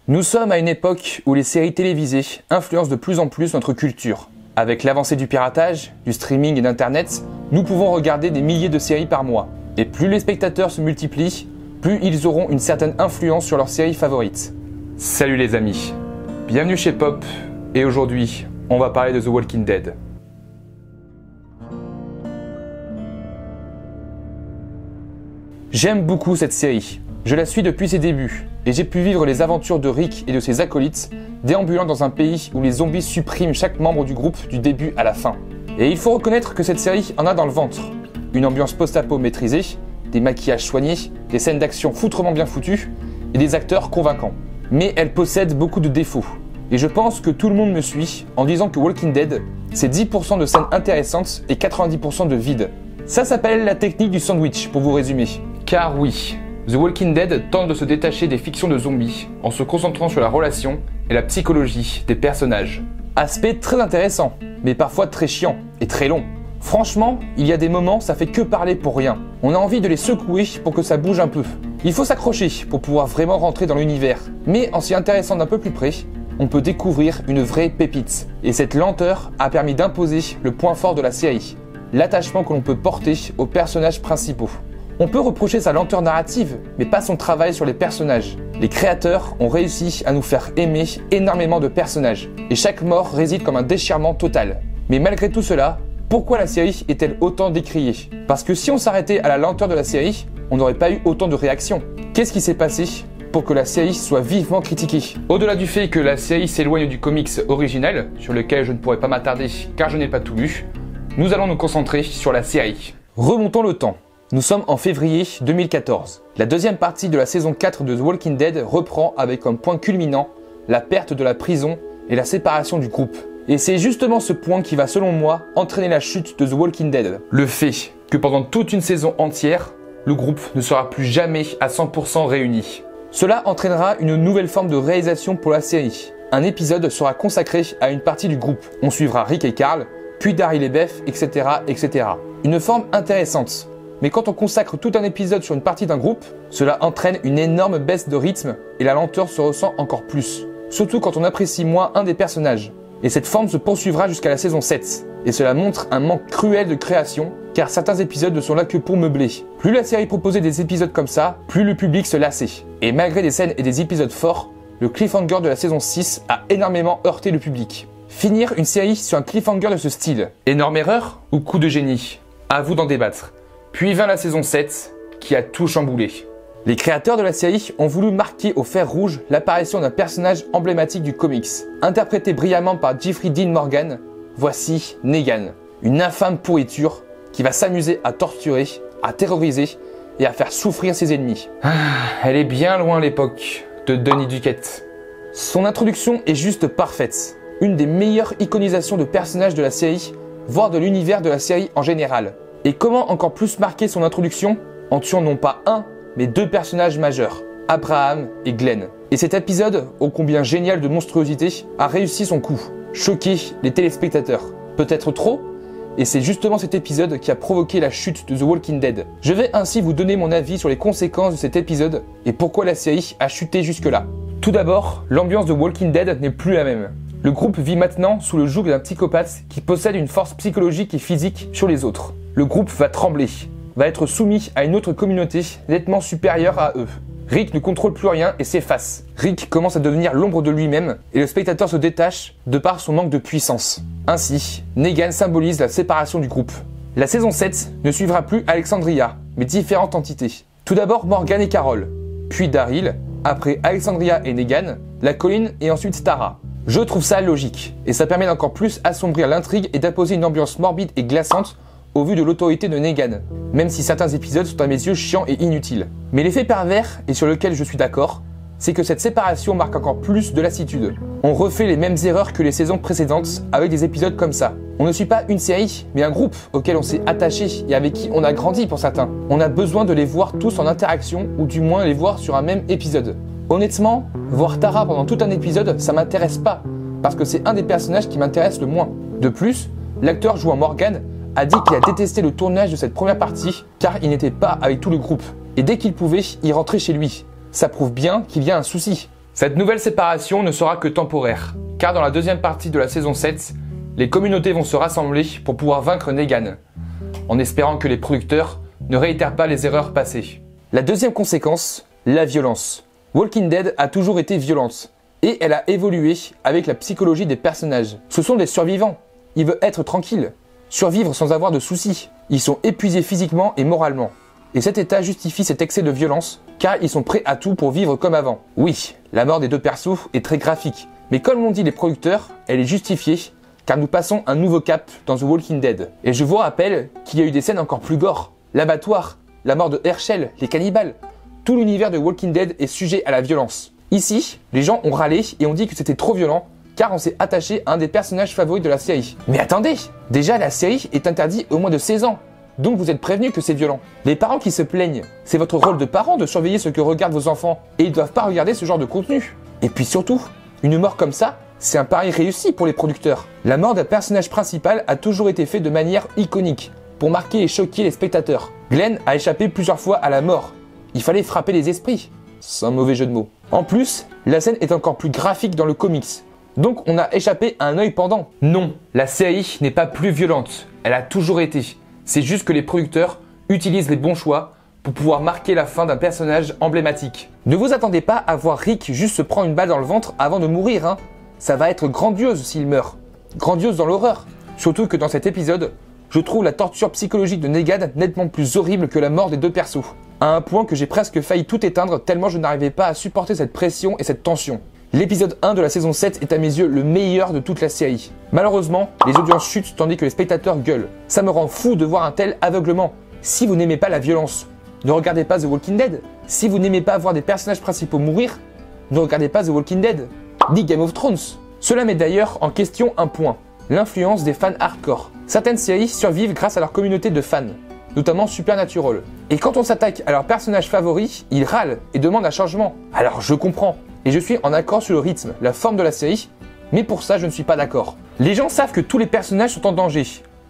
Nous sommes à une époque où les séries télévisées influencent de plus en plus notre culture. Avec l'avancée du piratage, du streaming et d'internet, nous pouvons regarder des milliers de séries par mois. Et plus les spectateurs se multiplient, plus ils auront une certaine influence sur leurs séries favorites. Salut les amis, bienvenue chez Pop, et aujourd'hui, on va parler de The Walking Dead. J'aime beaucoup cette série. Je la suis depuis ses débuts, et j'ai pu vivre les aventures de Rick et de ses acolytes, déambulant dans un pays où les zombies suppriment chaque membre du groupe du début à la fin. Et il faut reconnaître que cette série en a dans le ventre. Une ambiance post-apo maîtrisée, des maquillages soignés, des scènes d'action foutrement bien foutues, et des acteurs convaincants. Mais elle possède beaucoup de défauts. Et je pense que tout le monde me suit en disant que Walking Dead, c'est 10% de scènes intéressantes et 90% de vide. Ça s'appelle la technique du sandwich, pour vous résumer. Car oui, The Walking Dead tente de se détacher des fictions de zombies en se concentrant sur la relation et la psychologie des personnages. Aspect très intéressant, mais parfois très chiant et très long. Franchement, il y a des moments, ça fait que parler pour rien. On a envie de les secouer pour que ça bouge un peu. Il faut s'accrocher pour pouvoir vraiment rentrer dans l'univers. Mais en s'y intéressant d'un peu plus près, on peut découvrir une vraie pépite. Et cette lenteur a permis d'imposer le point fort de la série. L'attachement que l'on peut porter aux personnages principaux. On peut reprocher sa lenteur narrative, mais pas son travail sur les personnages. Les créateurs ont réussi à nous faire aimer énormément de personnages, et chaque mort réside comme un déchirement total. Mais malgré tout cela, pourquoi la série est-elle autant décriée? Parce que si on s'arrêtait à la lenteur de la série, on n'aurait pas eu autant de réactions. Qu'est-ce qui s'est passé pour que la série soit vivement critiquée? Au-delà du fait que la série s'éloigne du comics original, sur lequel je ne pourrais pas m'attarder car je n'ai pas tout lu, nous allons nous concentrer sur la série. Remontons le temps. Nous sommes en février 2014. La deuxième partie de la saison 4 de The Walking Dead reprend avec comme point culminant la perte de la prison et la séparation du groupe. Et c'est justement ce point qui va, selon moi, entraîner la chute de The Walking Dead. Le fait que pendant toute une saison entière, le groupe ne sera plus jamais à 100% réuni. Cela entraînera une nouvelle forme de réalisation pour la série. Un épisode sera consacré à une partie du groupe. On suivra Rick et Carl, puis Daryl et Beth, etc., etc. Une forme intéressante. Mais quand on consacre tout un épisode sur une partie d'un groupe, cela entraîne une énorme baisse de rythme et la lenteur se ressent encore plus. Surtout quand on apprécie moins un des personnages. Et cette forme se poursuivra jusqu'à la saison 7. Et cela montre un manque cruel de création, car certains épisodes ne sont là que pour meubler. Plus la série proposait des épisodes comme ça, plus le public se lassait. Et malgré des scènes et des épisodes forts, le cliffhanger de la saison 6 a énormément heurté le public. Finir une série sur un cliffhanger de ce style, énorme erreur ou coup de génie? À vous d'en débattre. Puis vint la saison 7, qui a tout chamboulé. Les créateurs de la série ont voulu marquer au fer rouge l'apparition d'un personnage emblématique du comics. Interprété brillamment par Jeffrey Dean Morgan, voici Negan. Une infâme pourriture qui va s'amuser à torturer, à terroriser et à faire souffrir ses ennemis. Elle est bien loin l'époque de Donny Duquette. Son introduction est juste parfaite. Une des meilleures iconisations de personnages de la série, voire de l'univers de la série en général. Et comment encore plus marquer son introduction en tuant non pas un, mais deux personnages majeurs, Abraham et Glenn. Et cet épisode, ô combien génial de monstruosité, a réussi son coup, choqué les téléspectateurs. Peut-être trop? Et c'est justement cet épisode qui a provoqué la chute de The Walking Dead. Je vais ainsi vous donner mon avis sur les conséquences de cet épisode et pourquoi la série a chuté jusque-là. Tout d'abord, l'ambiance de Walking Dead n'est plus la même. Le groupe vit maintenant sous le joug d'un psychopathe qui possède une force psychologique et physique sur les autres. Le groupe va trembler, va être soumis à une autre communauté nettement supérieure à eux. Rick ne contrôle plus rien et s'efface. Rick commence à devenir l'ombre de lui-même et le spectateur se détache de par son manque de puissance. Ainsi, Negan symbolise la séparation du groupe. La saison 7 ne suivra plus Alexandria, mais différentes entités. Tout d'abord Morgan et Carol, puis Daryl, après Alexandria et Negan, la colline et ensuite Tara. Je trouve ça logique, et ça permet d'encore plus assombrir l'intrigue et d'imposer une ambiance morbide et glaçante au vu de l'autorité de Negan, même si certains épisodes sont à mes yeux chiants et inutiles. Mais l'effet pervers, et sur lequel je suis d'accord, c'est que cette séparation marque encore plus de lassitude. On refait les mêmes erreurs que les saisons précédentes avec des épisodes comme ça. On ne suit pas une série, mais un groupe auquel on s'est attaché et avec qui on a grandi pour certains. On a besoin de les voir tous en interaction, ou du moins les voir sur un même épisode. Honnêtement, voir Tara pendant tout un épisode, ça m'intéresse pas, parce que c'est un des personnages qui m'intéresse le moins. De plus, l'acteur jouant Morgan a dit qu'il a détesté le tournage de cette première partie car il n'était pas avec tout le groupe. Et dès qu'il pouvait, il rentrait chez lui. Ça prouve bien qu'il y a un souci. Cette nouvelle séparation ne sera que temporaire, car dans la deuxième partie de la saison 7, les communautés vont se rassembler pour pouvoir vaincre Negan, en espérant que les producteurs ne réitèrent pas les erreurs passées. La deuxième conséquence, la violence. Walking Dead a toujours été violente, et elle a évolué avec la psychologie des personnages. Ce sont des survivants, ils veulent être tranquilles, survivre sans avoir de soucis. Ils sont épuisés physiquement et moralement. Et cet état justifie cet excès de violence, car ils sont prêts à tout pour vivre comme avant. Oui, la mort des deux persos est très graphique, mais comme l'ont dit les producteurs, elle est justifiée, car nous passons un nouveau cap dans The Walking Dead. Et je vous rappelle qu'il y a eu des scènes encore plus gore. L'abattoir, la mort de Herschel, les cannibales. Tout l'univers de Walking Dead est sujet à la violence. Ici, les gens ont râlé et ont dit que c'était trop violent, car on s'est attaché à un des personnages favoris de la série. Mais attendez, déjà la série est interdite au moins de 16 ans. Donc vous êtes prévenus que c'est violent. Les parents qui se plaignent, c'est votre rôle de parent de surveiller ce que regardent vos enfants, et ils ne doivent pas regarder ce genre de contenu. Et puis surtout, une mort comme ça, c'est un pari réussi pour les producteurs. La mort d'un personnage principal a toujours été faite de manière iconique, pour marquer et choquer les spectateurs. Glenn a échappé plusieurs fois à la mort. Il fallait frapper les esprits. C'est un mauvais jeu de mots. En plus, la scène est encore plus graphique dans le comics. Donc on a échappé à un œil pendant. Non, la série n'est pas plus violente. Elle a toujours été. C'est juste que les producteurs utilisent les bons choix pour pouvoir marquer la fin d'un personnage emblématique. Ne vous attendez pas à voir Rick juste se prendre une balle dans le ventre avant de mourir, hein. Ça va être grandiose s'il meurt. Grandiose dans l'horreur. Surtout que dans cet épisode, je trouve la torture psychologique de Negan nettement plus horrible que la mort des deux persos. À un point que j'ai presque failli tout éteindre tellement je n'arrivais pas à supporter cette pression et cette tension. L'épisode 1 de la saison 7 est à mes yeux le meilleur de toute la série. Malheureusement, les audiences chutent tandis que les spectateurs gueulent. Ça me rend fou de voir un tel aveuglement. Si vous n'aimez pas la violence, ne regardez pas The Walking Dead. Si vous n'aimez pas voir des personnages principaux mourir, ne regardez pas The Walking Dead, ni Game of Thrones. Cela met d'ailleurs en question un point, l'influence des fans hardcore. Certaines séries survivent grâce à leur communauté de fans, notamment Supernatural. Et quand on s'attaque à leurs personnages favoris, ils râlent et demandent un changement. Alors je comprends. Et je suis en accord sur le rythme, la forme de la série, mais pour ça je ne suis pas d'accord. Les gens savent que tous les personnages sont en danger,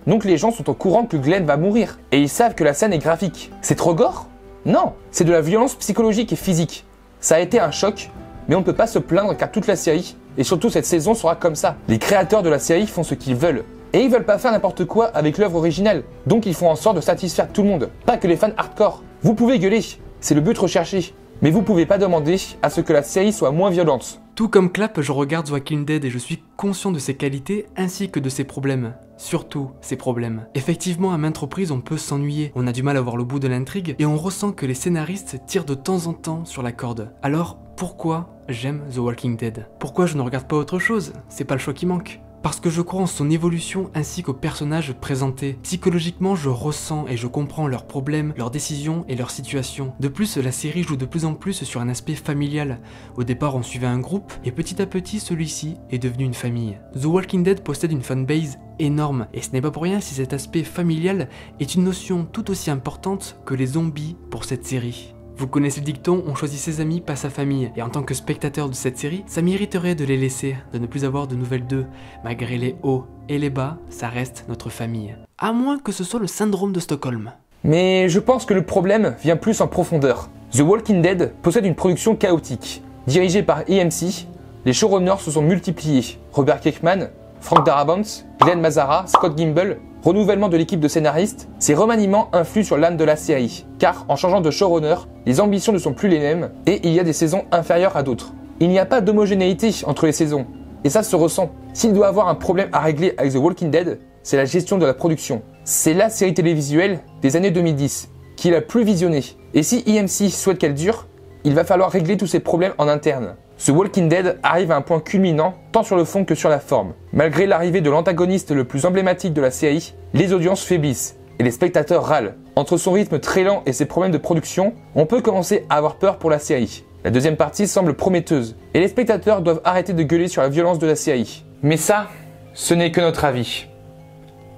donc les gens sont au courant que Glenn va mourir, et ils savent que la scène est graphique. C'est trop gore? Non, c'est de la violence psychologique et physique. Ça a été un choc, mais on ne peut pas se plaindre car toute la série, et surtout cette saison sera comme ça. Les créateurs de la série font ce qu'ils veulent, et ils veulent pas faire n'importe quoi avec l'œuvre originale, donc ils font en sorte de satisfaire tout le monde, pas que les fans hardcore. Vous pouvez gueuler, c'est le but recherché. Mais vous pouvez pas demander à ce que la série soit moins violente. Tout comme Clap, je regarde The Walking Dead et je suis conscient de ses qualités ainsi que de ses problèmes. Surtout ses problèmes. Effectivement, à maintes reprises, on peut s'ennuyer, on a du mal à voir le bout de l'intrigue et on ressent que les scénaristes tirent de temps en temps sur la corde. Alors, pourquoi j'aime The Walking Dead? Pourquoi je ne regarde pas autre chose? C'est pas le choix qui manque. Parce que je crois en son évolution ainsi qu'aux personnages présentés. Psychologiquement, je ressens et je comprends leurs problèmes, leurs décisions et leurs situations. De plus, la série joue de plus en plus sur un aspect familial. Au départ, on suivait un groupe et petit à petit, celui-ci est devenu une famille. The Walking Dead possède une fanbase énorme et ce n'est pas pour rien si cet aspect familial est une notion tout aussi importante que les zombies pour cette série. Vous connaissez le dicton, on choisit ses amis, pas sa famille. Et en tant que spectateur de cette série, ça m'irriterait de les laisser, de ne plus avoir de nouvelles d'eux. Malgré les hauts et les bas, ça reste notre famille. À moins que ce soit le syndrome de Stockholm. Mais je pense que le problème vient plus en profondeur. The Walking Dead possède une production chaotique. Dirigée par AMC, les showrunners se sont multipliés. Robert Kirkman, Frank Darabont, Glenn Mazzara, Scott Gimple. Renouvellement de l'équipe de scénaristes, ces remaniements influent sur l'âme de la série, car en changeant de showrunner, les ambitions ne sont plus les mêmes et il y a des saisons inférieures à d'autres. Il n'y a pas d'homogénéité entre les saisons, et ça se ressent. S'il doit avoir un problème à régler avec The Walking Dead, c'est la gestion de la production. C'est la série télévisuelle des années 2010, qui est la plus visionnée. Et si AMC souhaite qu'elle dure, il va falloir régler tous ces problèmes en interne. The Walking Dead arrive à un point culminant, tant sur le fond que sur la forme. Malgré l'arrivée de l'antagoniste le plus emblématique de la série, les audiences faiblissent et les spectateurs râlent. Entre son rythme très lent et ses problèmes de production, on peut commencer à avoir peur pour la série. La deuxième partie semble prometteuse, et les spectateurs doivent arrêter de gueuler sur la violence de la série. Mais ça, ce n'est que notre avis.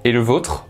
Et le vôtre ?